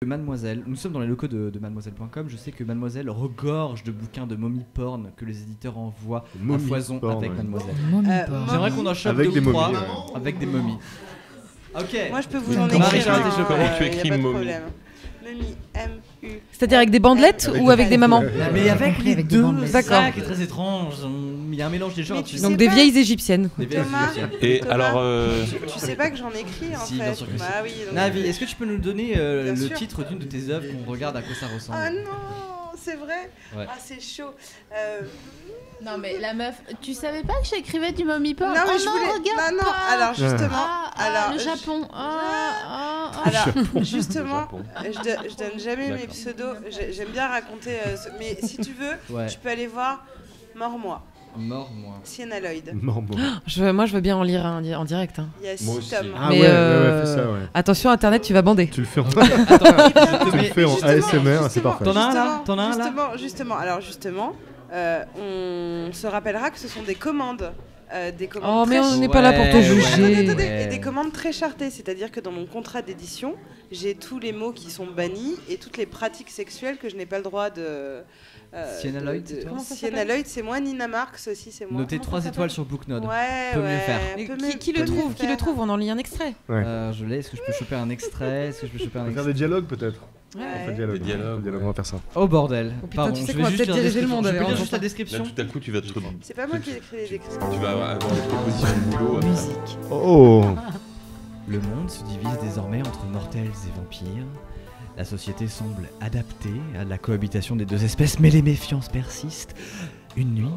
Mademoiselle, nous sommes dans les locaux de mademoiselle.com. Je sais que Mademoiselle regorge de bouquins de mommy porn que les éditeurs envoient à foison avec Mademoiselle. J'aimerais qu'on en chope deux ou trois avec des momies. Ok. Moi je peux vous en écrire. Comment tu écris momie? Momie, M-U. C'est-à-dire avec des bandelettes ou avec des mamans? Mais avec les deux, D'accord. c'est ça qui est très étrange. Il y a un mélange des genres. Donc des vieilles égyptiennes. Thomas, Et Thomas, alors, tu sais pas que j'en écris en Si, fait. bien sûr que si. Bah oui. donc- Navi, est-ce que tu peux nous donner Bien le sûr. titre d'une de tes œuvres qu'on regarde à quoi ça ressemble? Ah non, c'est vrai. Ouais. Ah c'est chaud. Non mais la meuf, tu savais pas que j'écrivais du mommy porn? Non mais Oh je non, voulais. regarde Non. pas. Alors justement. alors le je- Japon. Alors justement, Japon. je donne jamais mes D'accord. pseudos. J'aime bien raconter. Mais si tu veux, Ouais. tu peux aller voir Mors-moi, Mort-moi. Sienna Lloyd. Non, bon. Moi, je veux bien en lire en direct. Hein. Il y a Moi 6 aussi. tomes. Ah Mais, ouais, fais ça, ouais. Attention, Internet, tu vas bander. Tu le fais en, Attends, tu le fais en Justement, ASMR, c'est parfait. T'en as un là? T'en as un là? Justement. Alors justement, on se rappellera que ce sont des commandes. Des commandes Oh, mais très on n'est pas là pour te Ouais, juger. ouais. Et des commandes très chartées, c'est-à-dire que dans mon contrat d'édition, j'ai tous les mots qui sont bannis et toutes les pratiques sexuelles que je n'ai pas le droit de. Sienna Lloyd, c'est toi? Comment ça Sienna s'appelle Lloyd, c'est moi. Nina Marx aussi, c'est moi. Notez 3 étoiles sur Booknode. Ouais, Peut mieux ouais. faire. Mais peut qui mieux le trouve? faire. Qui le trouve? On en lit un extrait. Je l'ai. Est-ce que je peux choper un extrait? Est-ce que je peux choper un On va faire extrait? des dialogues peut-être. Ouais. On fait dialogue. Des dialogues, On va faire ça. Oh bordel. Oh, putain, Pardon, tu sais je qu'on va vais juste peut-être lire la diriger le monde description. Je peux avec lire ça. juste la là description. tout à coup tu vas te. C'est pas moi qui ai écrit les écrits. Tu vas avoir des propositions de boulot. après. Musique. Oh. Le monde se divise désormais entre mortels et vampires. La société semble adaptée à la cohabitation des deux espèces, mais les méfiances persistent. Une nuit,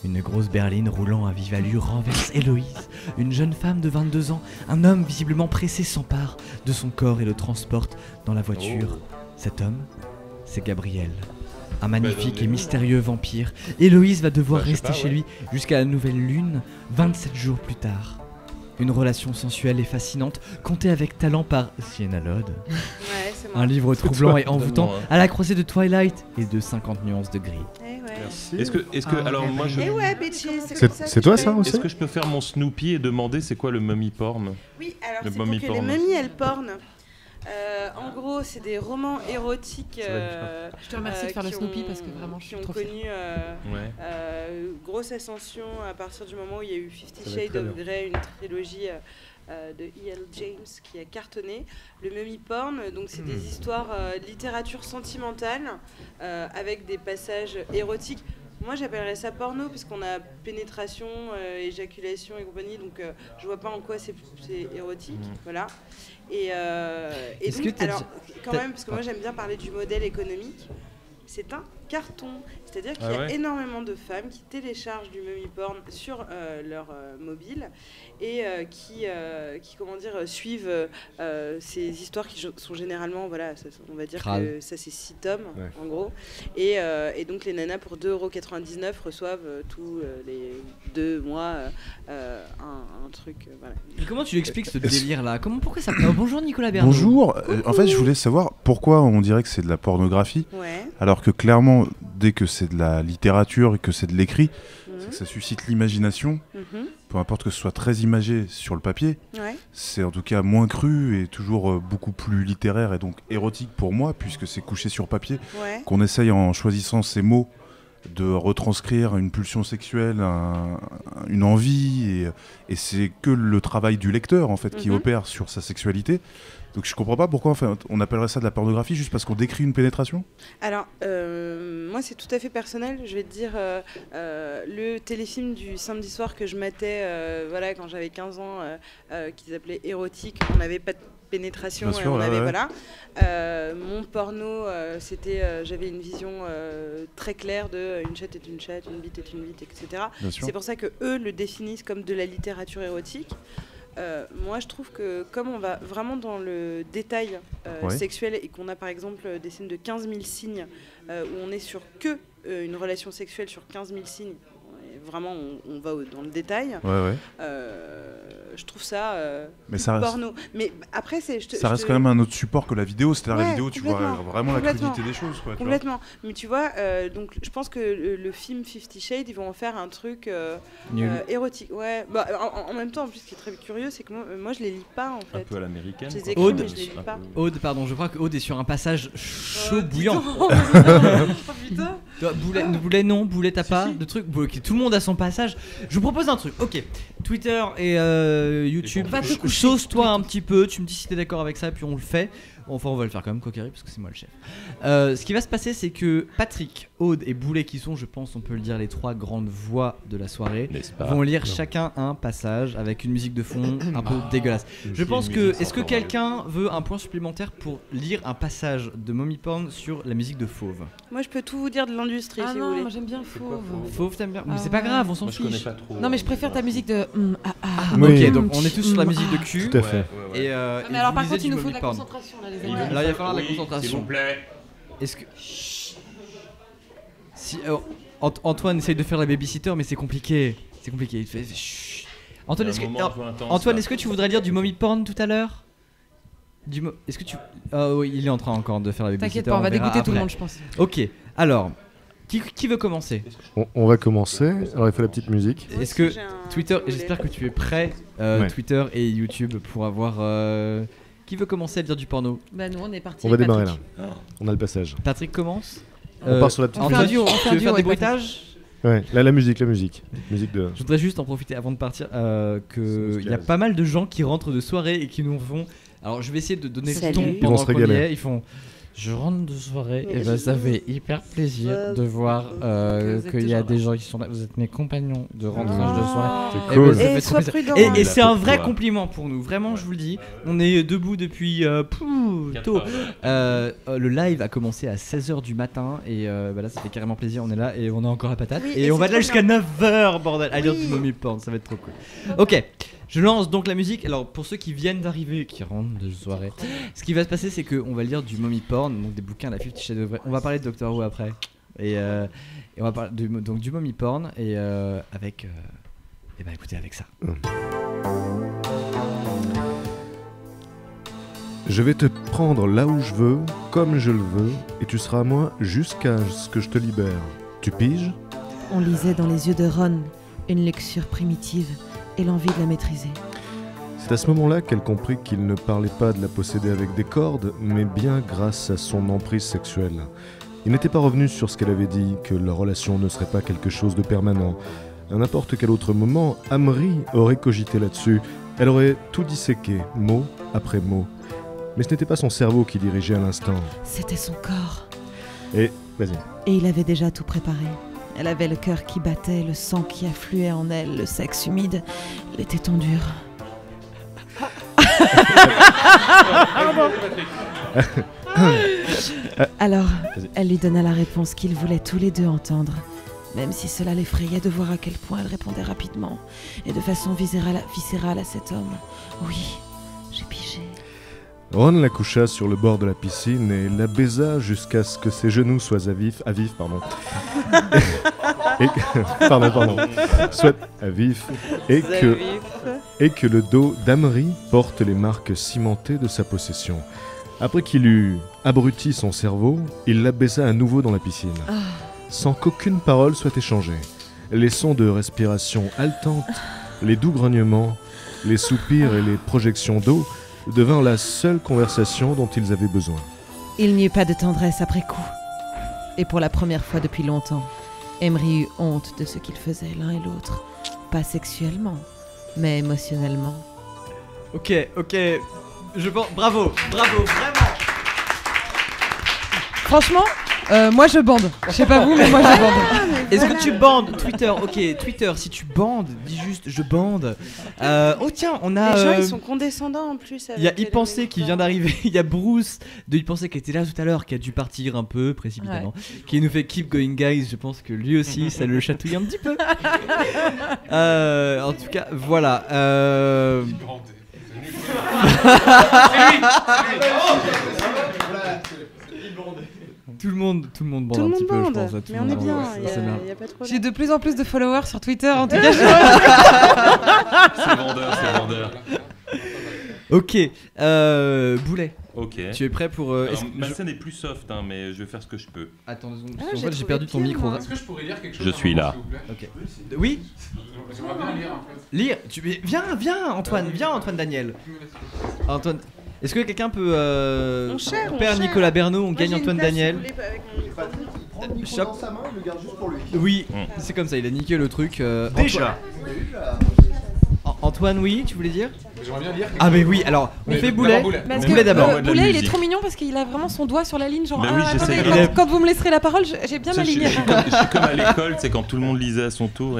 une grosse berline roulant à vive allure renverse Héloïse, une jeune femme de 22 ans. Un homme visiblement pressé s'empare de son corps et le transporte dans la voiture. Cet homme, c'est Gabriel. Un magnifique et mystérieux vampire. Héloïse va devoir Bah, je sais rester pas, chez ouais. lui jusqu'à la nouvelle lune, 27 jours plus tard. Une relation sensuelle et fascinante, contée avec talent par Sienna Lloyd. Ouais, c'est moi. Un livre troublant et envoûtant Donne-moi, hein. à la croisée de Twilight et de 50 nuances de gris. Eh ouais. Merci. Est-ce que alors moi je. Eh ouais, bitches. C'est toi ça aussi? Est-ce que je peux faire mon Snoopy et demander c'est quoi le mommy porn? Oui, alors Le c'est pour mommy que porn. les mamies elles pornent. En gros, c'est des romans érotiques. Je te remercie de faire le qui Snoopy ont- parce que vraiment, je suis qui ont trop fière. connu Ouais. grosse ascension à partir du moment où il y a eu Fifty Ça va être Shades très of bien. Grey, une trilogie de E.L. James qui a cartonné. Le mummy porn, donc c'est des histoires de littérature sentimentale avec des passages érotiques. Moi j'appellerais ça porno parce qu'on a pénétration, éjaculation et compagnie, donc je vois pas en quoi c'est érotique, voilà. Et Est-ce donc, que t'as alors quand t'as- même, parce que moi j'aime bien parler du modèle économique, c'est un carton. C'est-à-dire qu'il Ah y a ouais. énormément de femmes qui téléchargent du mummy porn sur leur mobile et qui comment dire, suivent ces histoires qui sont généralement, voilà, on va dire Crade. que ça c'est 6 tomes Ouais. en gros. Et donc les nanas pour 2,99 € reçoivent tous les 2 mois un truc. Voilà. Et comment tu expliques ce délire là? Pourquoi ça... bonjour Nicolas Bernot. Bonjour, en fait je voulais savoir pourquoi on dirait que c'est de la pornographie, Ouais. alors que clairement dès que c'est de la littérature et que c'est de l'écrit, Mhm. c'est que ça suscite l'imagination, Mhm. peu importe que ce soit très imagé sur le papier, Ouais. c'est en tout cas moins cru et toujours beaucoup plus littéraire et donc érotique pour moi, puisque c'est couché sur papier, Ouais. qu'on essaye en choisissant ces mots de retranscrire une pulsion sexuelle, une envie, et c'est que le travail du lecteur en fait qui Mhm. opère sur sa sexualité. Donc je comprends pas pourquoi en fait, on appellerait ça de la pornographie juste parce qu'on décrit une pénétration. Alors, moi, c'est tout à fait personnel. Je vais te dire, le téléfilm du samedi soir que je matais voilà, quand j'avais 15 ans, qui s'appelait Érotique, on n'avait pas de pénétration Bien et sûr, on ouais, avait, ouais. voilà. Mon porno, c'était, j'avais une vision très claire de une chatte est une chatte, une bite est une bite, etc. Bien sûr. C'est pour ça que eux le définissent comme de la littérature érotique. Moi, je trouve que comme on va vraiment dans le détail Ouais. sexuel et qu'on a par exemple des scènes de 15 000 signes où on est sur que une relation sexuelle sur 15 000 signes, vraiment on va dans le détail. Ouais. Je trouve ça Mais ça reste, porno. Mais après, ça reste quand même un autre support que la vidéo. C'est-à-dire la Ouais, vidéo, tu vois vraiment la complètement. crudité des choses. Quoi, tu vois. Complètement. Mais tu vois, donc je pense que le film 50 Shades, ils vont en faire un truc Nul. érotique. Ouais. Bah, en même temps, en plus, ce qui est très curieux, c'est que moi je les lis pas en Un fait. peu à l'américaine. Je les quoi. écris, Aude. mais je les lis Un pas. peu- Aude, pardon, je crois que Aude est sur un passage chaud dis bouillant. donc. Oh, putain. Toi, Boulet, t'as pas de truc. Ok, tout le monde a son passage. Je vous propose un truc. Ok, Twitter et YouTube. Va te coucher. Sauce-toi un petit peu. Tu me dis si t'es d'accord avec ça, puis on le fait. Enfin, on va le faire quand même, Coquerie, parce que c'est moi le chef. Ce qui va se passer, c'est que Patrick, Aude et Boulet, qui sont, je pense, on peut le dire, les 3 grandes voix de la soirée, N'est-ce pas vont lire chacun un passage avec une musique de fond un peu dégueulasse. Je pense que. Est-ce que quelqu'un veut un point supplémentaire pour lire un passage de Mommy Porn sur la musique de Fauve? Moi, je peux tout vous dire de l'industrie Ah si vous non, voulez. moi j'aime bien Fauve. Fauve, t'aimes bien? Mais Ah c'est pas ouais. grave, on s'en Moi, je connais fiche. pas trop. Non, mais je préfère ta musique de. Oui. Ok, donc on est tous sur la musique de cul. Tout à fait. Et, Mais et alors vous par lisez contre, du il nous faut de Mommy la Porn. concentration là, les Oui, amis. là, il va falloir de la S'il concentration. vous plaît. Est-ce que. Si, Antoine essaye de faire la babysitter, mais c'est compliqué. C'est compliqué. Il fait. Chut. Antoine, Il y a est-ce un que. moment un peu intense, Antoine, là. est-ce que tu voudrais lire du Mommy Porn tout à l'heure? Est-ce que tu. Ah oui, il est en train encore de faire la babysitter. T'inquiète pas, on va verra dégoûter tout le après. monde, je pense. Ok, alors. Qui veut commencer? On va commencer. Alors il faut la petite musique. Moi Est-ce aussi, que j'ai un- Twitter, si vous j'espère que voulez. tu es prêt, Ouais. Twitter et YouTube, pour avoir. Qui veut commencer à lire du porno? Bah, nous on est parti. On va démarrer là. Patrick. On a le passage. Patrick commence. On part sur la petite On fait un Antoine, duo, on fait tu un veux duo faire des avec bruitages? Ouais, là la musique. Musique de. Je voudrais juste en profiter avant de partir qu'il y a jazz. pas mal de gens qui rentrent de soirée et qui nous font. Alors je vais essayer de donner le Salut. ton Ils vont pendant se qu'on y régaler. est. Ils font. Je rentre de soirée Mais et ben ça fait hyper plaisir de voir Que vous êtes qu'il y a toujours des là. gens qui sont là. Vous êtes mes compagnons de rentrage de soirée. C'est Eh cool. ben, ça Et fait sois trop plaisir. prudent. Et hein. c'est un vrai Toi. compliment pour nous, vraiment je vous le dis. On est debout depuis tôt. Le live a commencé à 16h du matin et bah là ça fait carrément plaisir, on est là et on a encore la patate. Oui, et et on va c'est là trop jusqu'à 9h bordel, à lire Oui. du Mommy Porn, ça va être trop cool. Ok, je lance donc la musique. Alors pour ceux qui viennent d'arriver, qui rentrent de soirée, ce qui va se passer c'est qu'on va lire du Mommy Porn, donc des bouquins, la 50 Shades of Grey. On va parler de Doctor Who après. Et on va parler donc du Mommy Porn et avec... et bah écoutez avec ça. Je vais te prendre là où je veux, comme je le veux, et tu seras à moi jusqu'à ce que je te libère. Tu piges? On lisait dans les yeux de Ron une lecture primitive et l'envie de la maîtriser. C'est à ce moment-là qu'elle comprit qu'il ne parlait pas de la posséder avec des cordes, mais bien grâce à son emprise sexuelle. Il n'était pas revenu sur ce qu'elle avait dit, que leur relation ne serait pas quelque chose de permanent. À n'importe quel autre moment, Amri aurait cogité là-dessus. Elle aurait tout disséqué, mot après mot. Mais ce n'était pas son cerveau qui dirigeait à l'instant. C'était son corps. Et, vas-y. Et il avait déjà tout préparé. Elle avait le cœur qui battait, le sang qui affluait en elle, le sexe humide, les tétons durs. Alors, Vas-y. elle lui donna la réponse qu'ils voulaient tous les deux entendre, même si cela l'effrayait de voir à quel point elle répondait rapidement et de façon viscérale à cet homme. Oui, j'ai pigé. Ron la coucha sur le bord de la piscine et la baisa jusqu'à ce que ses genoux soient à vif, pardon. Pardon. Soit à vif. Et que le dos d'Amri porte les marques cimentées de sa possession. Après qu'il eut abruti son cerveau, il la baisa à nouveau dans la piscine, sans qu'aucune parole soit échangée. Les sons de respiration haletante, les doux grognements, les soupirs et les projections d'eau devinrent la seule conversation dont ils avaient besoin. Il n'y eut pas de tendresse après coup. Et pour la première fois depuis longtemps, Emery eut honte de ce qu'ils faisaient l'un et l'autre. Pas sexuellement, mais émotionnellement. Ok, je pense... Bravo, vraiment. Franchement, moi je bande. Je sais pas vous, mais moi je bande. Est-ce que tu bandes Twitter? Ok, Twitter, si tu bandes, dis juste je bande. Oh tiens, on a... Les gens, ils sont condescendants en plus. Il y a avec les Y-Pensé qui vient d'arriver, il y a Bruce de Y-Pensé qui était là tout à l'heure, qui a dû partir un peu précipitamment, qui nous fait Keep Going Guys, je pense que lui aussi ça le chatouille un petit peu. En tout cas, voilà. Tout le monde bande Tout le un monde petit peu, je bande. pense. là, tout Mais le on est monde bien, bande. il C'est bien. n'y a pas trop. J'ai de plus en plus de followers sur Twitter, en tout cas. C'est vendeur. Ok, Boulet, Ok. tu es prêt pour... Alors, est-ce que ma je- scène est plus soft, hein, mais je vais faire ce que je peux. Attends 2 secondes, Ah, parce qu'en j'ai fait j'ai trouvé perdu ton pire, micro. moi. Est-ce que je pourrais lire quelque chose Je suis là. s'il vous plaît Ok. Oui. J'aimerais bien lire en fait. Lire. Viens Antoine Daniel. Antoine, est-ce que quelqu'un peut... On cher, Père on cher. Nicolas Bernot, on Moi, gagne j'ai une Antoine place, Daniel. si vous voulez, avec mon micro. Il prend le micro Choc. dans sa main, il le garde juste pour lui. Oui, c'est comme ça, il a niqué le truc. Déjà. Antoine, oui, tu voulais dire? J'aimerais bien lire quelque Ah mais chose. oui, alors on Mais fait d'abord Boulet. Boulet. Parce Boulet que d'abord. de la Boulet, il est musique. trop mignon parce qu'il a vraiment son doigt sur la ligne. Genre, Bah oui, je sais, attendez, il est- quand vous me laisserez la parole, j'ai bien Ça, ma je, ligne. je suis comme à l'école, c'est quand tout le monde lisait à son tour.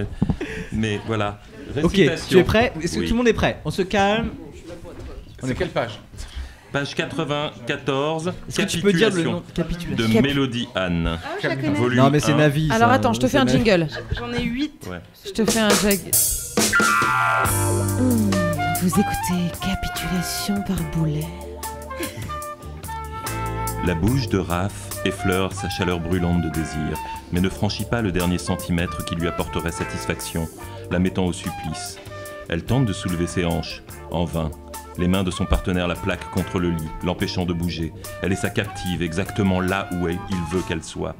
Mais voilà. Ok, Récitation. tu es prêt? Est-ce que Oui. tout le monde est prêt? On se calme. C'est quelle page? Page 94. Est-ce que tu peux dire le Capitulation nom? Capitulation. de Mélodie Anne. Ah, je la connais. Volume Non mais c'est 1. Navi. Alors ça, attends, je te c'est fais un Navi. jingle. J'en ai 8. Ouais. Je te fais un jug. Vous écoutez Capitulation par Boulet. La bouche de Raph effleure sa chaleur brûlante de désir, mais ne franchit pas le dernier centimètre qui lui apporterait satisfaction, la mettant au supplice. Elle tente de soulever ses hanches, en vain. Les mains de son partenaire la plaquent contre le lit, l'empêchant de bouger. Elle est sa captive, exactement là où il veut qu'elle soit.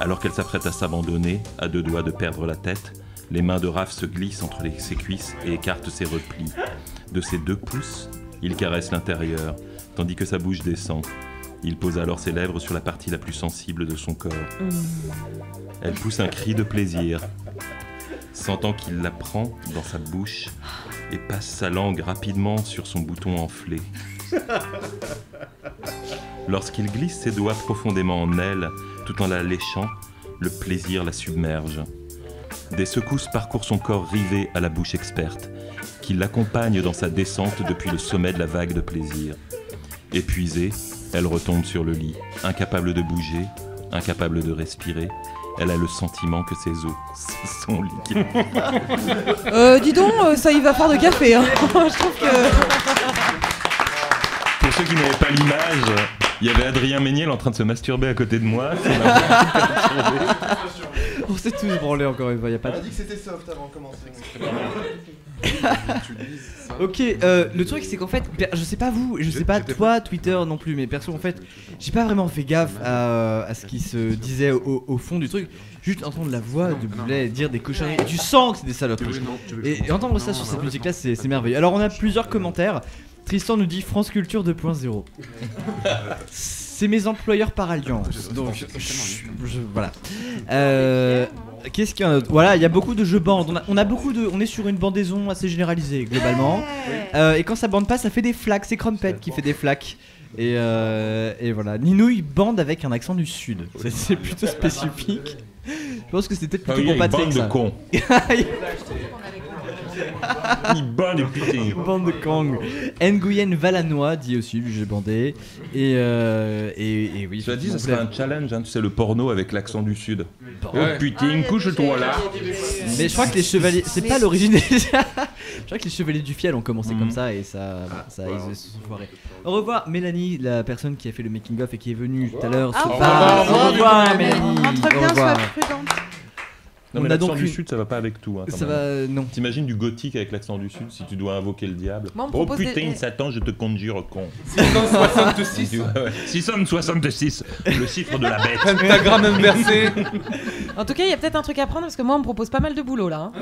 Alors qu'elle s'apprête à s'abandonner, à 2 doigts de perdre la tête, les mains de Raph se glissent entre ses cuisses et écartent ses replis. De ses 2 pouces, il caresse l'intérieur, tandis que sa bouche descend. Il pose alors ses lèvres sur la partie la plus sensible de son corps. Elle pousse un cri de plaisir, sentant qu'il la prend dans sa bouche et passe sa langue rapidement sur son bouton enflé. Lorsqu'il glisse ses doigts profondément en elle, tout en la léchant, le plaisir la submerge. Des secousses parcourent son corps rivé à la bouche experte, qui l'accompagne dans sa descente depuis le sommet de la vague de plaisir. Épuisée, elle retombe sur le lit, incapable de bouger, incapable de respirer. Elle a le sentiment que ses os sont liquides. Dis donc, ça y va faire de café. Hein. Je trouve que. Pour ceux qui n'avaient pas l'image, il y avait Adrien Méniel en train de se masturber à côté de moi. On s'est tous branlé encore une fois, y a pas On de... a dit que c'était soft avant de commencer. Ok, le truc c'est qu'en fait, je sais pas vous, je sais pas toi, Twitter non plus, mais perso en fait, j'ai pas vraiment fait gaffe à ce qui se disait au fond du truc. Juste entendre la voix de Boulet dire des cochonneries, et tu sens que c'est des saloperies. Et entendre ça sur cette musique là, c'est merveilleux. Alors on a plusieurs commentaires. Tristan nous dit France Culture 2.0. C'est mes employeurs par alliance. Donc, voilà. Qu'est-ce qu'il y a d'autre? Voilà, il y a beaucoup de jeux bandes. On est sur une bandaison assez généralisée globalement. Et quand ça bande pas, ça fait des flaques. C'est Crumpet qui fait des flaques. Et voilà. Ninouille bande avec un accent du sud. C'est plutôt spécifique. Je pense que c'était plutôt pour Patrick. Bande de ça. cons. Il bat des putains. Bande de Kang. Nguyen Valanois dit aussi, lui j'ai bandé. Et oui. Tu as dit, ça effectivement, serait un challenge, hein, tu sais, le porno avec l'accent du sud. Oh Ouais. putain, couche-toi là. Mais je crois que les chevaliers, c'est pas l'origine déjà. Je crois que les chevaliers du fiel ont commencé comme ça et ça ils se sont foirés. Au revoir Mélanie, la personne qui a fait le making of et qui est venue tout à l'heure. Au Au revoir Mélanie. Rentre Au bien, sois revoir. prudente. Non, On mais a l'accent donc du une- sud, ça va pas avec tout. Hein, quand Ça même. va non. T'imagines du gothique avec l'accent du sud si tu dois invoquer le diable. Moi, on me Oh propose putain, des- Satan, je te conjure, con. 666. 666, le chiffre de la bête. Pentagramme inversé. En tout cas, il y a peut-être un truc à prendre parce que moi, on me propose pas mal de boulot là. Hein.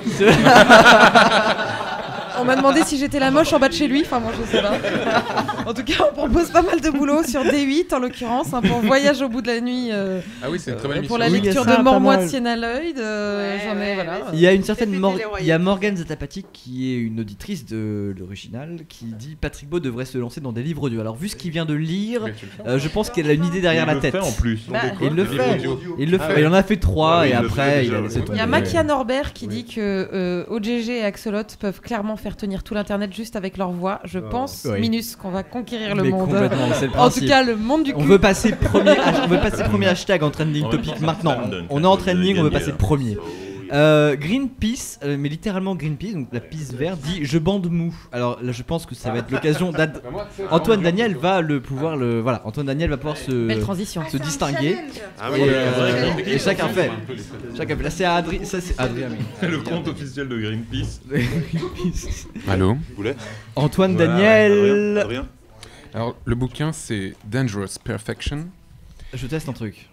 On m'a demandé si j'étais la moche en bas de chez lui. Enfin, moi, je sais pas. En tout cas, on propose pas mal de boulot sur D8 en l'occurrence, hein, pour Voyage au bout de la nuit, Ah oui, c'est une très bonne émission. pour la Oui, il y a lecture ça, de pas Mormois mal. de Sienna-Lloyd. J'en ai, voilà. Il y a une certaine péter les royaumes. il y a Morgane Zatapatik qui est une auditrice de l'original qui dit Patrick Beau devrait se lancer dans des livres audio. Alors vu ce qu'il vient de lire, je pense qu'elle a une idée derrière Il la le tête. fait en plus. Bah, Il le Des fait. livres audio. Il le Ah fait. ouais. Il en a fait 3 Ah oui, et il le après fait il déjà, a ouais. laissé Il y a tomber. Makia Norbert qui dit que OGG et Axolot peuvent clairement faire tenir tout l'internet juste avec leur voix. Je pense, Oui. Minus, qu'on va conquérir le Mais monde. complètement, c'est le En tout principe. cas, le monde du cul. On veut passer premier hashtag en trending topic maintenant. On est en trending, on veut passer premier. Greenpeace, mais littéralement Greenpeace, donc la pisse verte, dit je bande mou. Alors là, je pense que ça va être l'occasion Antoine Daniel va pouvoir Belle transition. se distinguer. Ah Et, oui, et chacun fait. Là, c'est à Adrien. Ça, c'est Adrien. Le compte officiel de Greenpeace. Allô. Antoine Voilà, Daniel. Adrien. Alors, le bouquin, c'est Dangerous Perfection. Je teste un truc.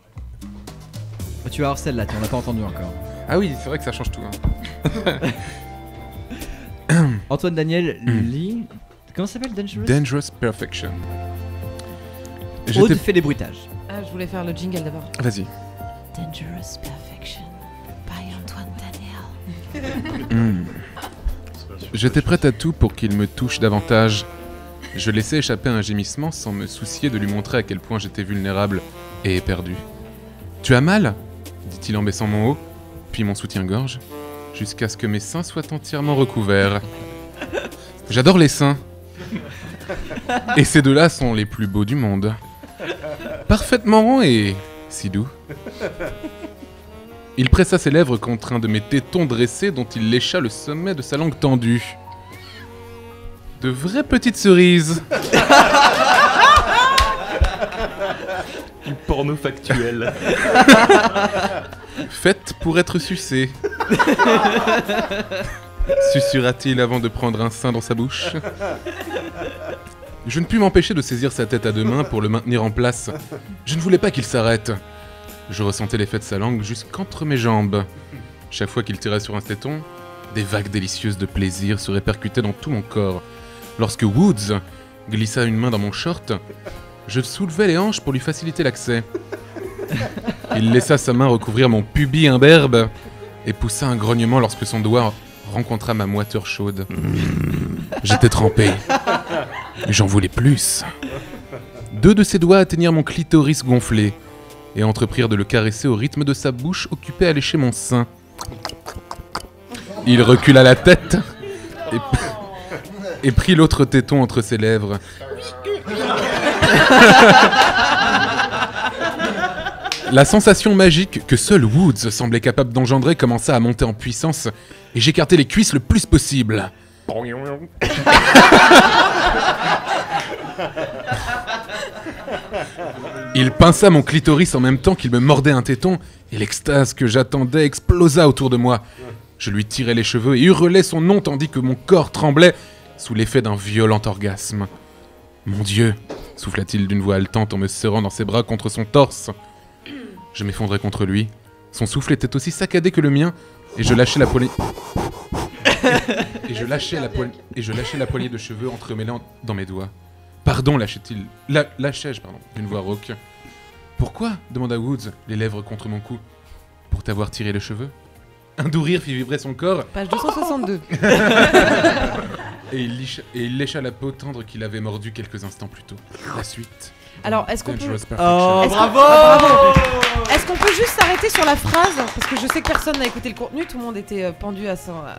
Tu vas avoir celle-là, on n'a pas entendu encore. Ah oui, c'est vrai que ça change tout. Hein. Antoine Daniel lit. Comment ça s'appelle Dangerous Dangerous Perfection. Aude fait les bruitages. Ah, je voulais faire le jingle d'abord. Vas-y. Dangerous Perfection by Antoine Daniel. J'étais prête à tout pour qu'il me touche davantage. Je laissais échapper un gémissement sans me soucier de lui montrer à quel point j'étais vulnérable et éperdu. « Tu as mal ?» dit-il en baissant mon haut, puis mon soutien-gorge, jusqu'à ce que mes seins soient entièrement recouverts. J'adore les seins. Et ces deux-là sont les plus beaux du monde. Parfaitement ronds et si doux. Il pressa ses lèvres contre un de mes tétons dressés dont il lécha le sommet de sa langue tendue. De vraies petites cerises. Du porno factuel. Faites pour être sucées. Susurra-t-il avant de prendre un sein dans sa bouche. Je ne pus m'empêcher de saisir sa tête à deux mains pour le maintenir en place. Je ne voulais pas qu'il s'arrête. Je ressentais l'effet de sa langue jusqu'entre mes jambes. Chaque fois qu'il tirait sur un téton, des vagues délicieuses de plaisir se répercutaient dans tout mon corps. Lorsque Woods glissa une main dans mon short, je soulevai les hanches pour lui faciliter l'accès. Il laissa sa main recouvrir mon pubis imberbe et poussa un grognement lorsque son doigt rencontra ma moiteur chaude. J'étais trempé. J'en voulais plus. Deux de ses doigts atteignirent mon clitoris gonflé et entreprirent de le caresser au rythme de sa bouche occupée à lécher mon sein. Il recula la tête et prit l'autre téton entre ses lèvres. La sensation magique que seul Woods semblait capable d'engendrer commença à monter en puissance et j'écartai les cuisses le plus possible. Il pinça mon clitoris en même temps qu'il me mordait un téton et l'extase que j'attendais explosa autour de moi. Je lui tirai les cheveux et hurlai son nom tandis que mon corps tremblait sous l'effet d'un violent orgasme. « Mon Dieu !» souffla-t-il d'une voix haletante en me serrant dans ses bras contre son torse. Je m'effondrai contre lui. Son souffle était aussi saccadé que le mien et je lâchai la poignée... et je lâchai la poignée de cheveux entremêlant dans mes doigts. « Pardon !» lâchai-je, d'une voix rauque. « Pourquoi ?» demanda Woods, les lèvres contre mon cou. « Pour t'avoir tiré les cheveux ?» Un doux rire fit vibrer son corps. Page 262. Et il lécha la peau tendre qu'il avait mordue quelques instants plus tôt. La suite. Alors, est-ce qu'on peut... Dangerous Perfection. Bravo. Est-ce qu'on peut juste s'arrêter sur la phrase? Parce que je sais que personne n'a écouté le contenu, tout le monde était pendu à sa